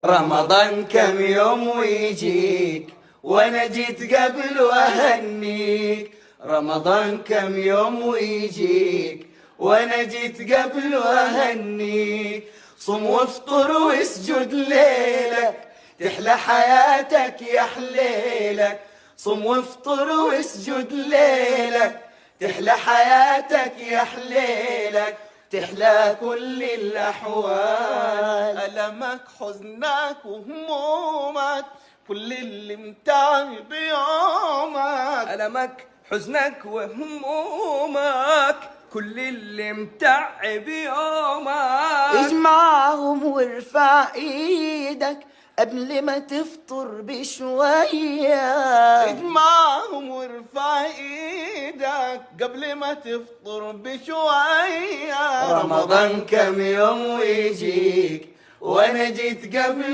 رمضان كم يوم ويجيك وانا جيت قبل واهنيك. رمضان كم يوم ويجيك وانا جيت قبل واهنيك. صم وافطر واسجد ليلك تحلى حياتك يا حليلك. صم وافطر واسجد ليلك تحلى حياتك يا حليلك. تحلى كل الأحوال. ألمك حزنك وهمومك كل اللي متعب بيومك. ألمك حزنك وهمومك كل اللي متعب يومك. اجمعهم وارفع ايدك قبل ما تفطر بشوية. اجمعهم وارفع ايدك قبل ما تفطر بشوية. رمضان كم يوم ويجيك وانا جيت قبل